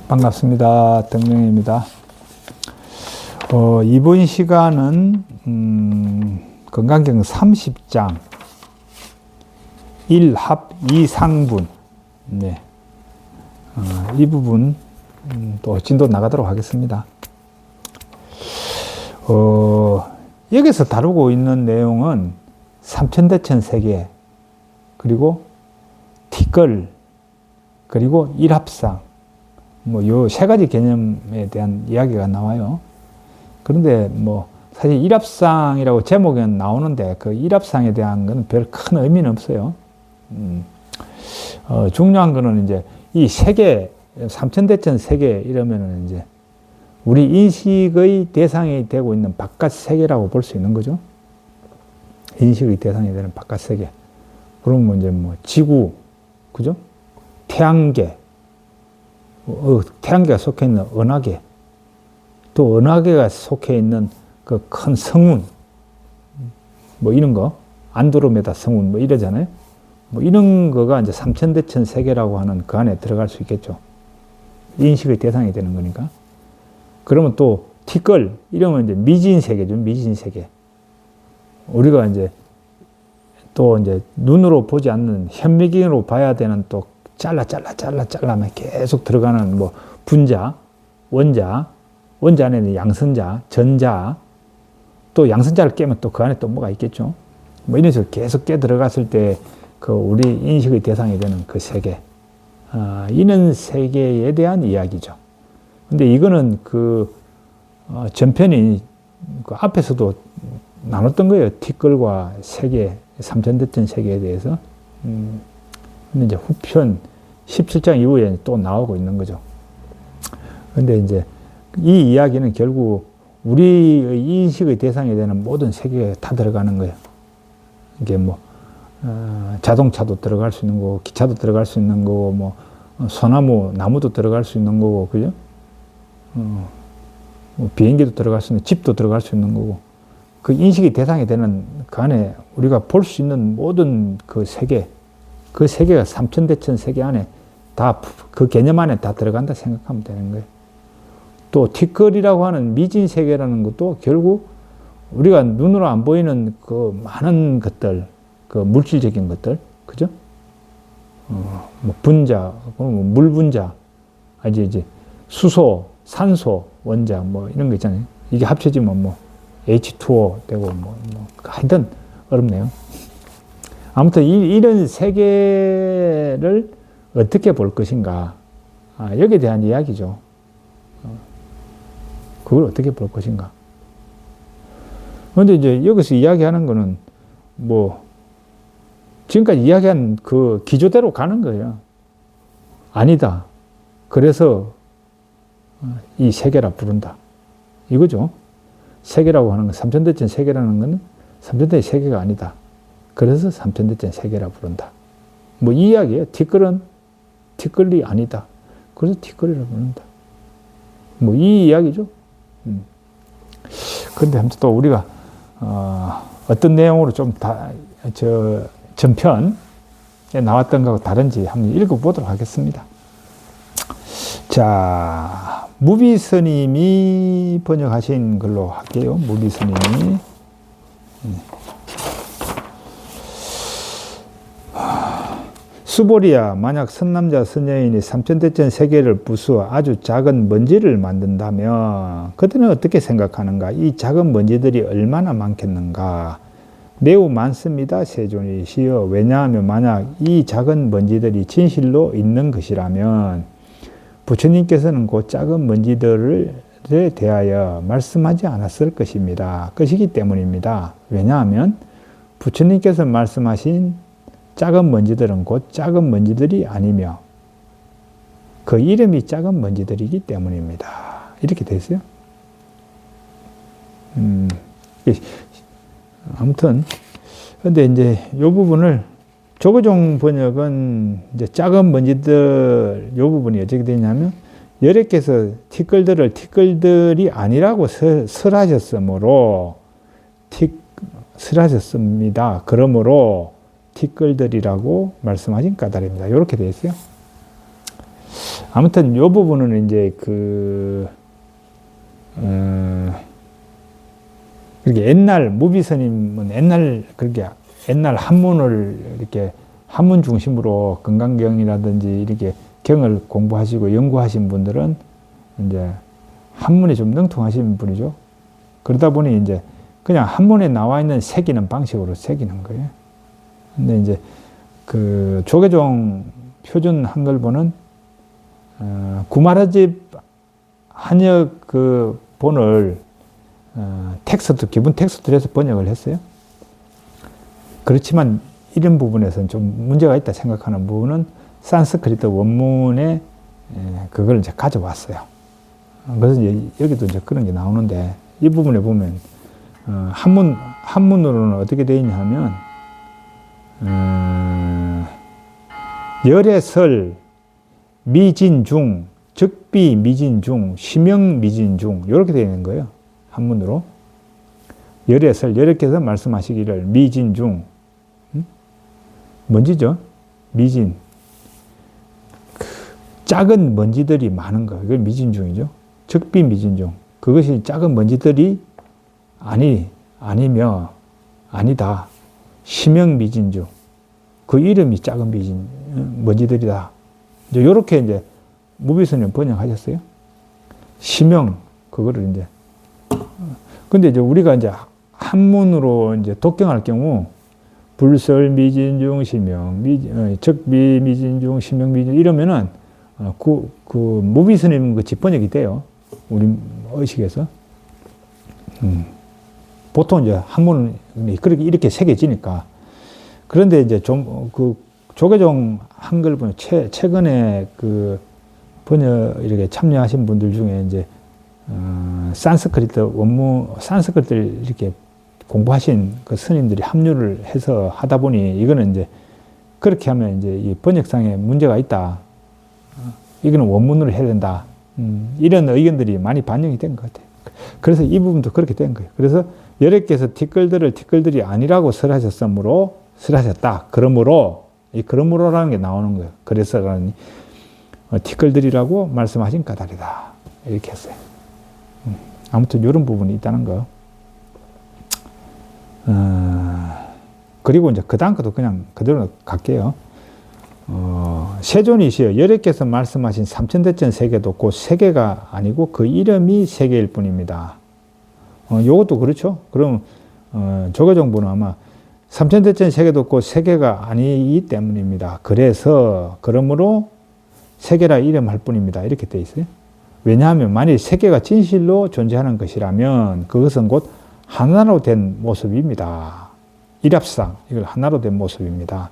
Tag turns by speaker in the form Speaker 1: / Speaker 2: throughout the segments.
Speaker 1: 반갑습니다. 덕명입니다. 이번 시간은 건강경 30장 1합 2상분 네. 이 부분 또 진도 나가도록 하겠습니다. 여기서 다루고 있는 내용은 삼천대천 세계, 그리고 티끌, 그리고 일합상, 요 세 가지 개념에 대한 이야기가 나와요. 그런데 사실 일합상이라고 제목에는 나오는데 그 일합상에 대한 건 별 큰 의미는 없어요. 중요한 거는 이제 이 세계, 삼천대천 세계 이러면은 이제 우리 인식의 대상이 되고 있는 바깥 세계라고 볼 수 있는 거죠. 인식의 대상이 되는 바깥 세계. 그러면 이제 지구, 그죠? 태양계, 태양계가 속해 있는 은하계, 또 은하계가 속해 있는 그 큰 성운, 이런 거, 안드로메다 성운, 이러잖아요. 이런 거가 이제 삼천대천 세계라고 하는 그 안에 들어갈 수 있겠죠. 인식의 대상이 되는 거니까. 그러면 또 티끌, 이러면 이제 미진 세계죠. 미진 세계. 우리가 이제 또 이제 눈으로 보지 않는 현미경으로 봐야 되는 또 잘라면 계속 들어가는 분자, 원자 안에는 양선자, 전자, 또 양선자를 깨면 또 그 안에 또 뭐가 있겠죠. 이런 식으로 계속 깨 들어갔을 때 그 우리 인식의 대상이 되는 그 세계, 이런 세계에 대한 이야기죠. 근데 이거는 전편이 그 앞에서도 나눴던 거예요. 티끌과 세계, 삼천대천 세계에 대해서. 근데 이제 후편 17장 이후에 또 나오고 있는 거죠. 근데 이제 이 이야기는 결국 우리의 인식의 대상이 되는 모든 세계에 다 들어가는 거예요. 이게 자동차도 들어갈 수 있는 거고, 기차도 들어갈 수 있는 거고, 소나무, 나무도 들어갈 수 있는 거고, 그죠? 비행기도 들어갈 수 있는, 집도 들어갈 수 있는 거고, 그 인식의 대상이 되는 그 안에 우리가 볼 수 있는 모든 그 세계, 그 세계가 삼천대천 세계 안에 다, 그 개념 안에 다 들어간다 생각하면 되는 거예요. 또 티끌이라고 하는 미진 세계라는 것도 결국 우리가 눈으로 안 보이는 그 많은 것들, 그 물질적인 것들, 그죠? 분자, 물 분자, 이제 수소, 산소, 원자, 이런 거 있잖아요. 이게 합쳐지면 H2O 되고, 하여튼 어렵네요. 아무튼 이런 세계를 어떻게 볼 것인가, 여기에 대한 이야기죠. 그걸 어떻게 볼 것인가. 그런데 이제 여기서 이야기하는 거는 지금까지 이야기한 그 기조대로 가는 거예요. 아니다. 그래서 이 세계라 부른다. 이거죠. 세계라고 하는 건, 삼천대천 세계라는 것은 삼천대천 세계가 아니다. 그래서 삼천대천 세계라 부른다. 이 이야기예요. 티끌은 티끌이 아니다. 그래서 티끌이라 부른다. 이 이야기죠. 그런데 아무튼 또 우리가 어떤 내용으로 좀 전편에 나왔던 거하고 다른지 한번 읽어보도록 하겠습니다. 자, 무비스님이 번역하신 걸로 할게요. 무비스님이. 수보리야, 만약 선남자 선여인이 삼천대천 세계를 부수어 아주 작은 먼지를 만든다면 그때는 어떻게 생각하는가? 이 작은 먼지들이 얼마나 많겠는가? 매우 많습니다, 세존이시여. 왜냐하면 만약 이 작은 먼지들이 진실로 있는 것이라면 부처님께서는 그 작은 먼지들에 대하여 말씀하지 않았을 것이기 때문입니다. 왜냐하면 부처님께서 말씀하신 작은 먼지들은 곧 작은 먼지들이 아니며 그 이름이 작은 먼지들이기 때문입니다. 이렇게 돼 있어요. 아무튼 근데 이제 이 부분을 조계종 번역은 이제 작은 먼지들 이 부분이 어떻게 되냐면 여래께서 티끌들을 티끌들이 아니라고 설하셨으므로 설하셨습니다. 그러므로 티끌들이라고 말씀하신 까닭입니다. 이렇게 되어 있어요. 아무튼 이 부분은 이제 그렇게 옛날 무비스님은 그렇게 옛날 한문을 이렇게 한문 중심으로 건강경이라든지 이렇게 경을 공부하시고 연구하신 분들은 이제 한문에 좀 능통하신 분이죠. 그러다 보니 이제 그냥 한문에 나와 있는 새기는 방식으로 새기는 거예요. 근데 이제 그 조계종 표준 한글본은 구마라집 한역 그 본을 기본 텍스트로 해서 번역을 했어요. 그렇지만 이런 부분에서는 좀 문제가 있다 생각하는 부분은 산스크리트 원문에 그걸 이제 가져왔어요. 그래서 이제 여기도 이제 그런 게 나오는데 이 부분에 보면 한문으로는 어떻게 되어 있냐 하면 열애설 미진중 즉비 미진중 시명 미진중 이렇게 되어 있는 거예요. 한문으로 열애설 열애께서 말씀하시기를 미진중 먼지죠. 미진 작은 먼지들이 많은 거 이걸 미진중이죠. 즉비 미진중 그것이 작은 먼지들이 아니며 아니다. 시명 미진중 그 이름이 작은 먼지들이다. 이제 요렇게 이제 무비스님 번역하셨어요. 시명 그거를 이제 근데 이제 우리가 이제 한문으로 이제 독경할 경우 불설 미진중 시명 즉비 미진중 시명 미진 이러면은 그 무비스님 그 집번역이 돼요. 우리 의식에서 보통 이제 한문은 그렇게 이렇게 새겨지니까 그런데 이제 좀 그 조계종 한글 번역 최근에 그 번역 이렇게 참여하신 분들 중에 이제 산스크리트 원문 산스크리트를 이렇게 공부하신 그 스님들이 합류를 해서 하다 보니 이거는 이제 그렇게 하면 이제 이 번역상에 문제가 있다. 이거는 원문으로 해야 된다. 이런 의견들이 많이 반영이 된 것 같아요. 그래서 이 부분도 그렇게 된 거예요. 그래서 여러께서 티끌들이 아니라고 설하셨다. 그러므로 이 그러므로라는 게 나오는 거예요. 그래서 그러니 티끌들이라고 말씀하신 까닭이다. 이렇게 했어요. 아무튼 이런 부분이 있다는 거. 그리고 이제 그 다음 것도 그냥 그대로 갈게요. 세존이시여 여러께서 말씀하신 삼천대천 세계도 곧 세계가 아니고 그 이름이 세계일 뿐입니다. 요것도 그렇죠. 그럼 조계종부는 아마 삼천대천 세계도 곧 세계가 아니기 때문입니다. 그러므로 세계라 이름할 뿐입니다. 이렇게 돼 있어요. 왜냐하면 만일 세계가 진실로 존재하는 것이라면 그것은 곧 하나로 된 모습입니다. 일합상 이걸 하나로 된 모습입니다.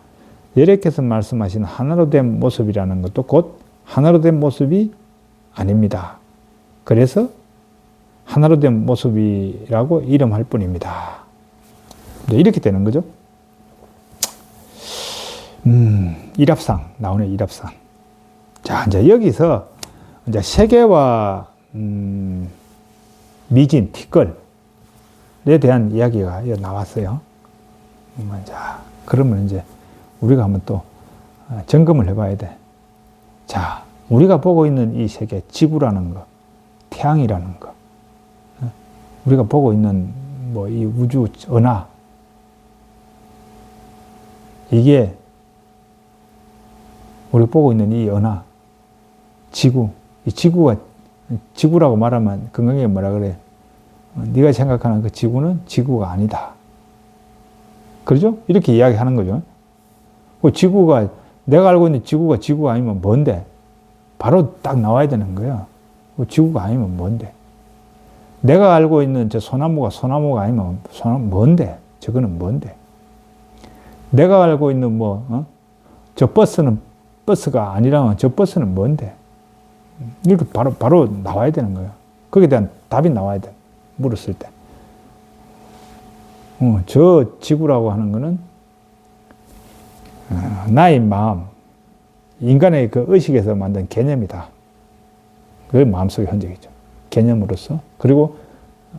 Speaker 1: 여러께서 말씀하신 하나로 된 모습이라는 것도 곧 하나로 된 모습이 아닙니다. 그래서 하나로 된 모습이라고 이름할 뿐입니다. 이렇게 되는 거죠. 일합상 나오네. 일합상. 자, 이제 여기서 이제 세계와 미진 티끌에 대한 이야기가 나왔어요. 자, 그러면 이제 우리가 한번 또 점검을 해봐야 돼. 자, 우리가 보고 있는 이 세계, 지구라는 거, 태양이라는 거, 우리가 보고 있는 뭐 이 우주 은하, 이게 우리가 보고 있는 이 은하, 지구, 이 지구라고 말하면 건강하게 뭐라 그래? 네가 생각하는 그 지구는 지구가 아니다. 그러죠? 이렇게 이야기하는 거죠. 지구가 내가 알고 있는 지구가 아니면 뭔데? 바로 딱 나와야 되는 거야. 지구가 아니면 뭔데? 내가 알고 있는 저 소나무가 아니면 뭔데? 저거는 뭔데? 내가 알고 있는 저 버스는 버스가 아니라면 저 버스는 뭔데? 이렇게 바로 나와야 되는 거예요. 거기에 대한 답이 나와야 돼. 물었을 때. 저 지구라고 하는 거는 나의 마음, 인간의 그 의식에서 만든 개념이다. 그게 마음속의 흔적이죠. 개념으로서. 그리고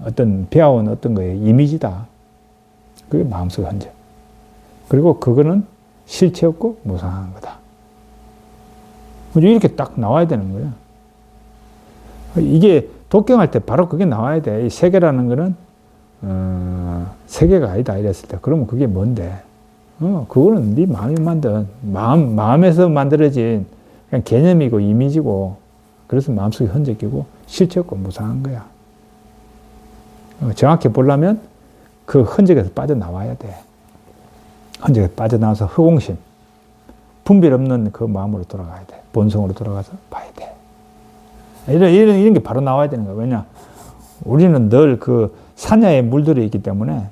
Speaker 1: 어떤 배워온 어떤 거의 이미지다. 그게 마음속의 흔적. 그리고 그거는 실체 없고 무상한 거다. 이렇게 딱 나와야 되는 거예요. 이게 독경할 때 바로 그게 나와야 돼. 이 세계라는 거는 세계가 아니다 이랬을 때 그러면 그게 뭔데? 그거는 네 마음이 만든 마음에서 만들어진 그냥 개념이고 이미지고 그래서 마음속에 흔적이고 실체 없고 무상한 거야. 정확히 보려면 그 흔적에서 빠져나와야 돼. 흔적에서 빠져나와서 허공심, 분별 없는 그 마음으로 돌아가야 돼. 본성으로 돌아가서 봐야 돼. 이런 게 바로 나와야 되는 거야. 왜냐? 우리는 늘 그 산야에 물들어 있기 때문에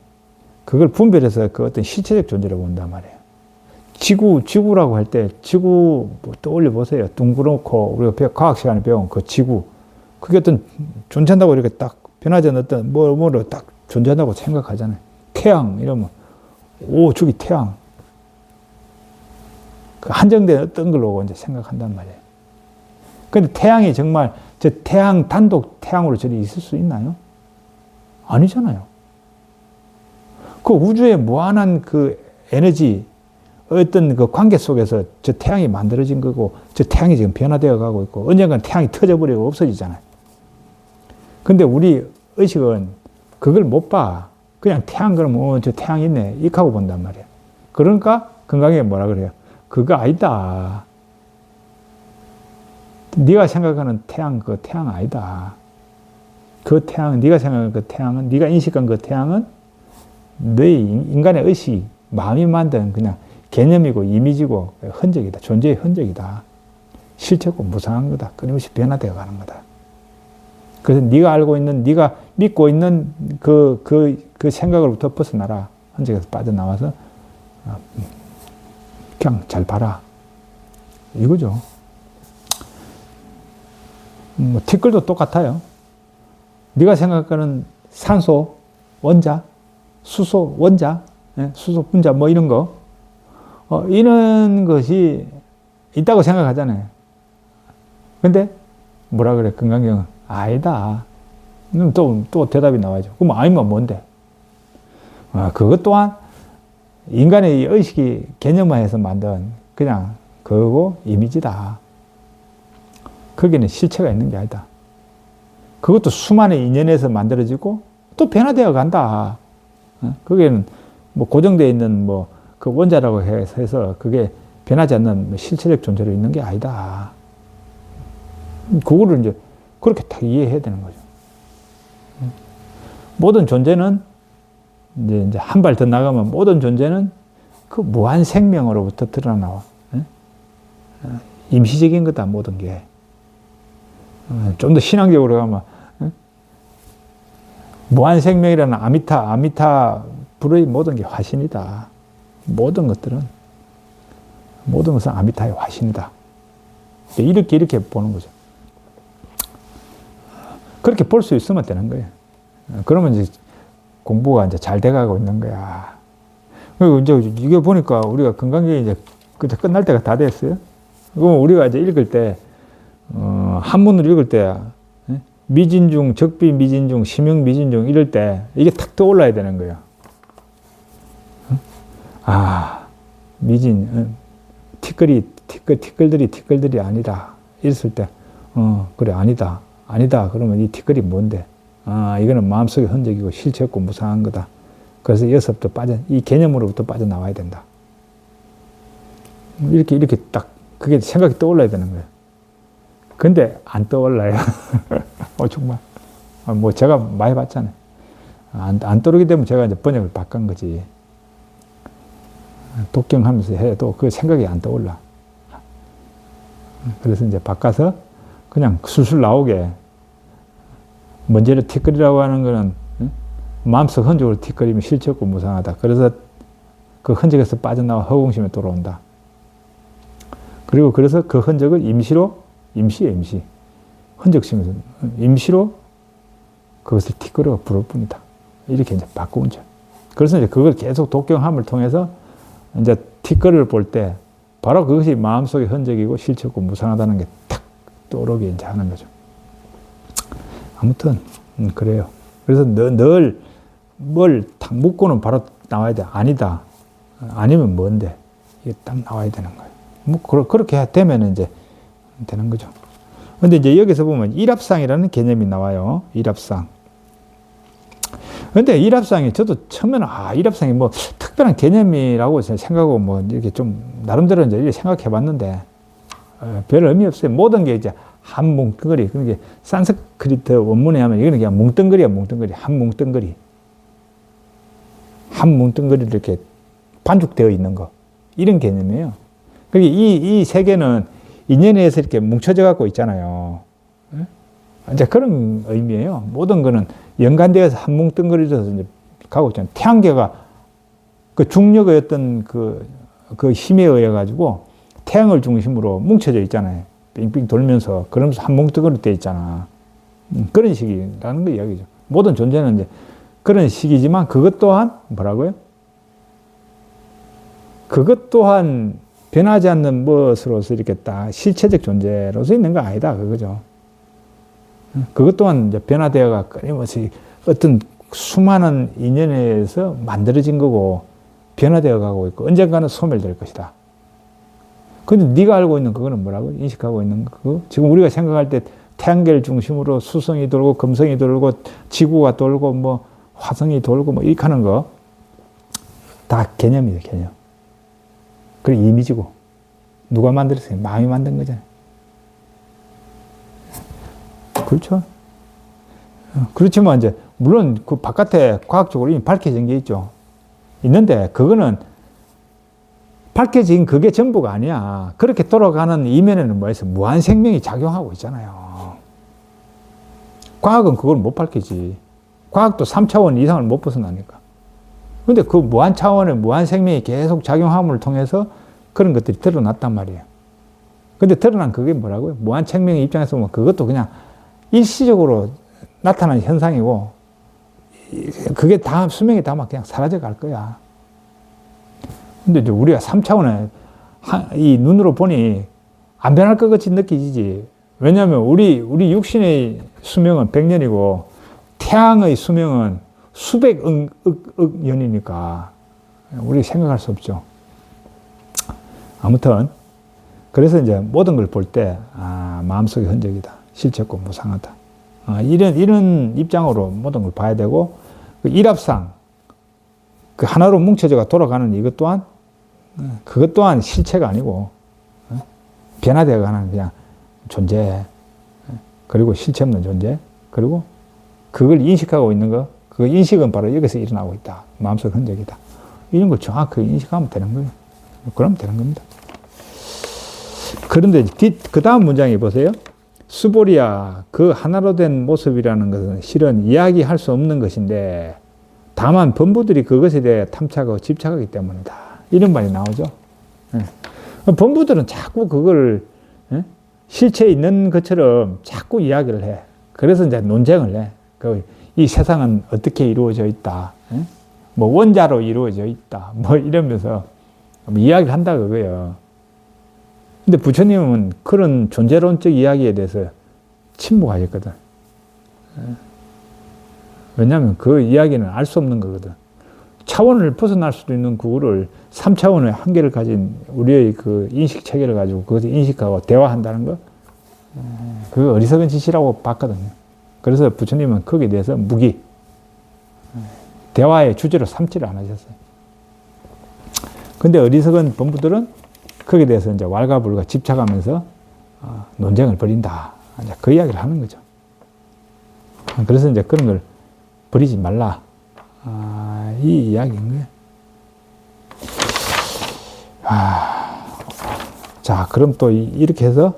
Speaker 1: 그걸 분별해서 그 어떤 실체적 존재라고 본단 말이에요. 지구라고 할 때, 지구 뭐 떠올려 보세요. 둥그렇고, 우리가 과학 시간에 배운 그 지구. 그게 어떤 존재한다고 이렇게 딱 변하지 않는 어떤 뭐로 딱 존재한다고 생각하잖아요. 태양, 이러면, 저기 태양. 그 한정된 어떤 걸로 이제 생각한단 말이에요. 근데 태양이 정말 저 태양, 단독 태양으로 저리 있을 수 있나요? 아니잖아요. 그 우주의 무한한 그 에너지, 어떤 그 관계 속에서 저 태양이 만들어진 거고, 저 태양이 지금 변화되어 가고 있고, 언젠간 태양이 터져버리고 없어지잖아요. 근데 우리 의식은 그걸 못 봐. 그냥 태양 그러면, 저 태양 있네. 이렇게 하고 본단 말이에요. 그러니까 건강에 뭐라 그래요? 그거 아니다. 네가 생각하는 태양, 그 태양 아니다. 그 태양은, 네가 생각하는 그 태양은, 네가 인식한 그 태양은 너의 인간의 의식, 마음이 만든 그냥 개념이고 이미지고 흔적이다. 존재의 흔적이다. 실체고 무상한 거다. 끊임없이 변화되어 가는 거다. 그래서 네가 알고 있는, 네가 믿고 있는 그 생각으로부터 벗어나라. 흔적에서 빠져나와서 그냥 잘 봐라. 이거죠. 티끌도 똑같아요. 네가 생각하는 산소, 원자, 수소, 원자, 수소, 분자 뭐 이런 거 이런 것이 있다고 생각하잖아요. 근데 뭐라 그래? 건강경은 아니다. 또 대답이 나와야죠. 그럼 아니면 뭔데? 그것 또한 인간의 의식이 개념화해서 만든 그냥 그거고 이미지다. 거기는 실체가 있는 게 아니다. 그것도 수많은 인연에서 만들어지고 또 변화되어 간다. 거기는 뭐 고정되어 있는 뭐 그 원자라고 해서 그게 변하지 않는 실체적 존재로 있는 게 아니다. 그거를 이제 그렇게 딱 이해해야 되는 거죠. 모든 존재는 이제 한 발 더 나가면 모든 존재는 그 무한 생명으로부터 드러나와. 임시적인 거다, 모든 게. 좀 더 신앙적으로 가면, 무한 생명이라는 아미타 불의 모든 게 화신이다. 모든 것은 아미타의 화신이다. 이렇게 보는 거죠. 그렇게 볼 수 있으면 되는 거예요. 그러면 이제 공부가 이제 잘 돼가고 있는 거야. 그리고 이제 이게 보니까 우리가 건강경이 이제 끝날 때가 다 됐어요. 그럼 우리가 이제 읽을 때, 한문을 읽을 때, 미진중, 적비 미진중, 심형 미진중 이럴 때 이게 탁 떠올라야 되는 거예요. 미진, 티끌들이 아니다. 이랬을 때, 그래, 아니다. 그러면 이 티끌이 뭔데? 이거는 마음속의 흔적이고 실체 없고 무상한 거다. 그래서 여기서부터 이 개념으로부터 빠져나와야 된다. 이렇게 딱, 그게 생각이 떠올라야 되는 거예요. 근데 안 떠올라요. 정말. 뭐 제가 많이 봤잖아요. 안 떠오르게 되면 제가 이제 번역을 바꾼 거지. 독경하면서 해도 그 생각이 안 떠올라. 그래서 이제 바꿔서 그냥 술술 나오게. 먼저로 티끌이라고 하는 거는 마음속 흔적으로 티끌이면 실체 없고 무상하다. 그래서 그 흔적에서 빠져나와 허공심에 돌아온다. 그리고 그래서 그 흔적을 임시예요, 임시. 흔적심에서 임시로 그것을 티끌로 부를 뿐이다. 이렇게 이제 바꾸는 거죠. 그래서 이제 그걸 계속 독경함을 통해서 이제 티끌을 볼 때 바로 그것이 마음속의 흔적이고 실체 없고 무상하다는 게 탁 떠오르게 이제 하는 거죠. 아무튼 그래요. 그래서 늘 뭘 탁 묻고는 바로 나와야 돼. 아니다. 아니면 뭔데? 이게 딱 나와야 되는 거예요. 뭐 그렇게 되면 이제 되는 거죠. 근데 이제 여기서 보면 일합상이라는 개념이 나와요. 일합상. 근데 일합상이 저도 처음에는 일합상이 뭐 특별한 개념이라고 생각하고 뭐 이렇게 좀 나름대로 이제 이렇게 생각해 봤는데 별 의미 없어요. 모든 게 이제 한 뭉뚱그리. 그게 산스크리트 원문에 하면 이거는 그냥 뭉뚱그리야, 뭉뚱그리. 한 뭉뚱그리. 한 뭉뚱그리 이렇게 반죽되어 있는 거. 이런 개념이에요. 그게 이 세계는 인연에서 이렇게 뭉쳐져 갖고 있잖아요. 이제 그런 의미예요. 모든 거는 연관되어서 한 뭉뚱그리져서 이제 가고 있잖아요. 태양계가 그 중력의 어떤 그 힘에 의해 가지고 태양을 중심으로 뭉쳐져 있잖아요. 빙빙 돌면서 그러면서 한 뭉뚱그리 되어 있잖아. 그런 식이라는 거 이야기죠. 모든 존재는 이제 그런 식이지만 그것 또한 뭐라고요? 그것 또한 변하지 않는 무엇으로서 이렇게 딱 실체적 존재로서 있는 거 아니다. 그거죠. 그것 또한 이제 변화되어가 끊임없이 어떤 수많은 인연에 의해서 만들어진 거고 변화되어 가고 있고 언젠가는 소멸될 것이다. 근데 네가 알고 있는 그거는 뭐라고? 인식하고 있는 그거? 지금 우리가 생각할 때 태양계를 중심으로 수성이 돌고 금성이 돌고 지구가 돌고 뭐 화성이 돌고 뭐 이렇게 하는 거 다 개념이에요. 개념. 그게 이미지고 누가 만들었어요? 마음이 만든 거잖아요. 그렇죠. 그렇지만 이제 물론 그 바깥에 과학적으로 이미 밝혀진 게 있죠. 있는데 그거는 밝혀진 그게 전부가 아니야. 그렇게 돌아가는 이면에는 뭐가 있어? 무한 생명이 작용하고 있잖아요. 과학은 그걸 못 밝히지. 과학도 3차원 이상을 못 벗어나니까. 근데 그 무한 차원의 무한 생명이 계속 작용함을 통해서 그런 것들이 드러났단 말이에요. 근데 드러난 그게 뭐라고요? 무한 생명의 입장에서 보면 그것도 그냥 일시적으로 나타나는 현상이고 그게 다 수명이 다 그냥 사라져 갈 거야. 근데 이제 우리가 3차원에 이 눈으로 보니 안 변할 것 같이 느껴지지. 왜냐하면 우리 육신의 수명은 100년이고 태양의 수명은 수백 억 년이니까 우리 생각할 수 없죠. 아무튼 그래서 이제 모든 걸 볼 때 마음속의 흔적이다. 실체고 무상하다. 이런 입장으로 모든 걸 봐야 되고 그 일합상 그 하나로 뭉쳐져가 돌아가는 이것 또한 그것 또한 실체가 아니고 변화되어가는 그냥 존재 그리고 실체 없는 존재 그리고 그걸 인식하고 있는 거 그 인식은 바로 여기서 일어나고 있다. 마음속 흔적이다. 이런 걸 정확하게 인식하면 되는 거예요. 그러면 되는 겁니다. 그런데 그 다음 문장에 보세요. 수보리야 그 하나로 된 모습이라는 것은 실은 이야기할 수 없는 것인데 다만 범부들이 그것에 대해 탐착하고 집착하기 때문이다. 이런 말이 나오죠. 범부들은 자꾸 그걸 실체에 있는 것처럼 자꾸 이야기를 해. 그래서 이제 논쟁을 해. 이 세상은 어떻게 이루어져 있다. 뭐 원자로 이루어져 있다. 뭐 이러면서 이야기를 한다 그거예요. 근데 부처님은 그런 존재론적 이야기에 대해서 침묵하셨거든. 왜냐하면 그 이야기는 알 수 없는 거거든. 차원을 벗어날 수도 있는 그거를 3차원의 한계를 가진 우리의 그 인식 체계를 가지고 그것을 인식하고 대화한다는 거, 그거 어리석은 짓이라고 봤거든요. 그래서 부처님은 거기에 대해서 무기, 대화의 주제로 삼지를 않으셨어요. 근데 어리석은 범부들은 거기에 대해서 이제 왈가불가 집착하면서 논쟁을 벌인다. 이제 그 이야기를 하는 거죠. 그래서 이제 그런 걸 버리지 말라. 이 이야기인 거예요. 자, 그럼 또 이렇게 해서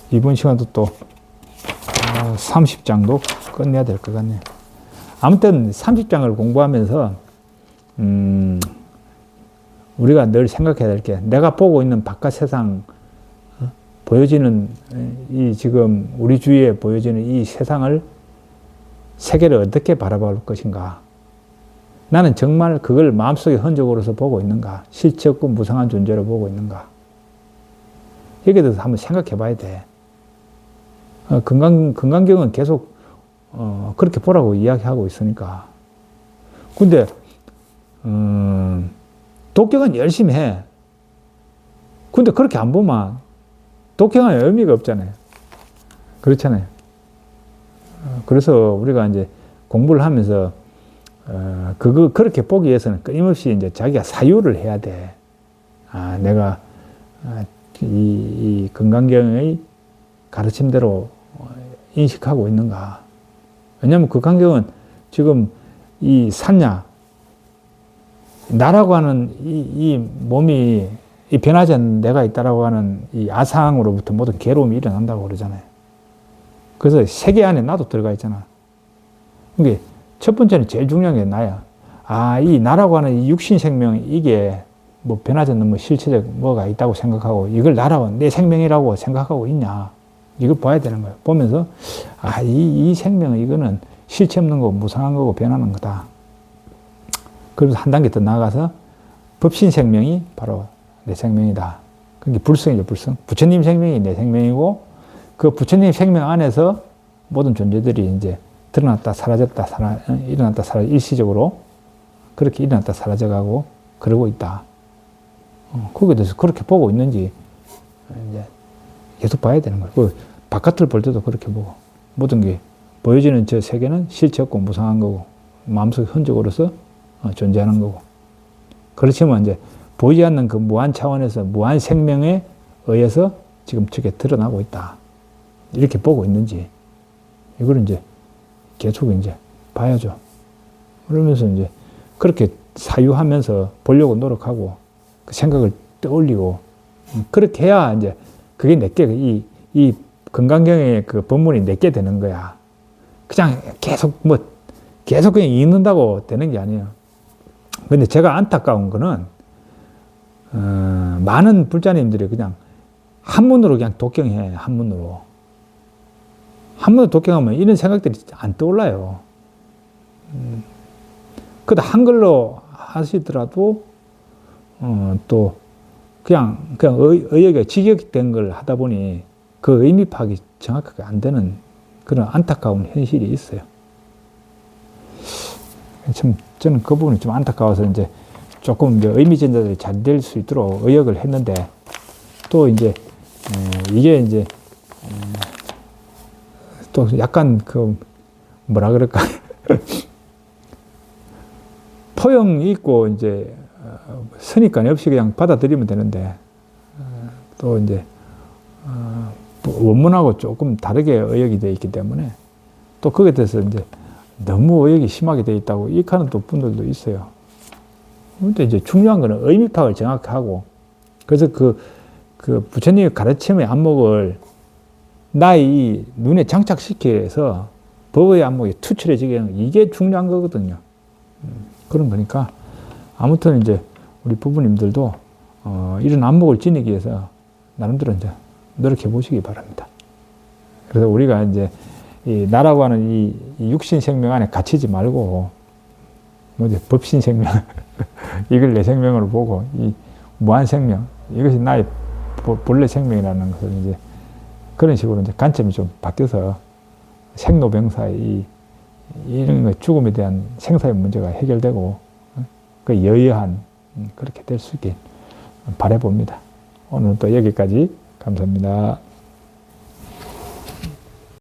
Speaker 1: 이번 시간도 또 30장도 끝내야 될 것 같네요. 아무튼 30장을 공부하면서 우리가 늘 생각해야 될 게 내가 보고 있는 바깥 세상 보여지는 이 지금 우리 주위에 보여지는 이 세계를 어떻게 바라볼 것인가? 나는 정말 그걸 마음속의 흔적으로서 보고 있는가? 실체 없고 무상한 존재로 보고 있는가? 여기에 대해서 한번 생각해 봐야 돼. 금강경은 계속 그렇게 보라고 이야기하고 있으니까. 근데 독경은 열심히 해. 근데 그렇게 안 보면 독경할 의미가 없잖아요. 그렇잖아요. 그래서 우리가 이제 공부를 하면서 그렇게 보기 위해서는 끊임없이 이제 자기가 사유를 해야 돼. 내가 이 건강경의 가르침대로 인식하고 있는가. 왜냐하면 건강경은 지금 이 산냐, 나라고 하는 이 몸이 이 변하지 않는 내가 있다라고 하는 이 아상으로부터 모든 괴로움이 일어난다고 그러잖아요. 그래서 세계 안에 나도 들어가 있잖아. 그게 첫 번째는 제일 중요한 게 나야. 이 나라고 하는 이 육신 생명, 이게 뭐 변하지 않는 뭐 실체적 뭐가 있다고 생각하고 이걸 나라고 내 생명이라고 생각하고 있냐. 이걸 봐야 되는 거예요. 보면서 이 생명은 이거는 실체 없는 거고 무상한 거고 변하는 거다. 그래서 한 단계 더 나아가서 법신 생명이 바로 내 생명이다. 그게 불성이죠, 불성. 부처님 생명이 내 생명이고 그 부처님 생명 안에서 모든 존재들이 이제 드러났다 사라졌다 일어났다 사라져 일시적으로 그렇게 일어났다 사라져가고 그러고 있다. 거기에 대해서 그렇게 보고 있는지 이제 계속 봐야 되는 거예요. 그 바깥을 볼 때도 그렇게 보고 모든 게 보여지는 저 세계는 실체 없고 무상한 거고 마음속 흔적으로서 존재하는 거고 그렇지만 이제 보이지 않는 그 무한 차원에서 무한 생명에 의해서 지금 저게 드러나고 있다. 이렇게 보고 있는지 이걸 이제 계속 이제 봐야죠. 그러면서 이제 그렇게 사유하면서 보려고 노력하고 그 생각을 떠올리고 그렇게 해야 이제 그게 내게 이 건강경의 그 법문이 내게 되는 거야. 그냥 계속 그냥 읽는다고 되는 게 아니에요. 근데 제가 안타까운 거는 많은 불자님들이 그냥 한문으로 그냥 독경해. 한문으로 독경하면 이런 생각들이 안 떠올라요. 그다 한글로 하시더라도 또 그냥 의역에 직역된 걸 하다 보니 그 의미 파악이 정확하게 안 되는 그런 안타까운 현실이 있어요. 참 저는 그 부분이 좀 안타까워서 이제 조금 이제 의미 전달이 잘 될 수 있도록 의역을 했는데 또 이제 이게 이제 또 약간 그 뭐라 그럴까 포용이 있고 이제 선입관이 없이 그냥 받아들이면 되는데 또 이제 원문하고 조금 다르게 의역이 되어 있기 때문에 또 거기에 대해서 이제 너무 의역이 심하게 되어 있다고 이익하는 또 분들도 있어요. 근데 이제 중요한 거는 의미 파악을 정확히 하고 그래서 그 부처님의 가르침의 안목을 나의 눈에 장착시켜서 법의 안목이 투철해지게 하는 이게 중요한 거거든요. 그런 거니까 아무튼 이제 우리 부부님들도 이런 안목을 지니기 위해서 나름대로 이제 노력해 보시기 바랍니다. 그래서 우리가 이제 이 나라고 하는 이 육신 생명 안에 갇히지 말고 뭐지 법신 생명 이걸 내 생명으로 보고 이 무한 생명 이것이 나의 본래 생명이라는 것을 이제 그런 식으로 이제 관점이 좀 바뀌어서 생로병사의 이런 거 죽음에 대한 생사의 문제가 해결되고 그 여여한 그렇게 될 수 있게 바라봅니다. 오늘 또 여기까지 감사합니다.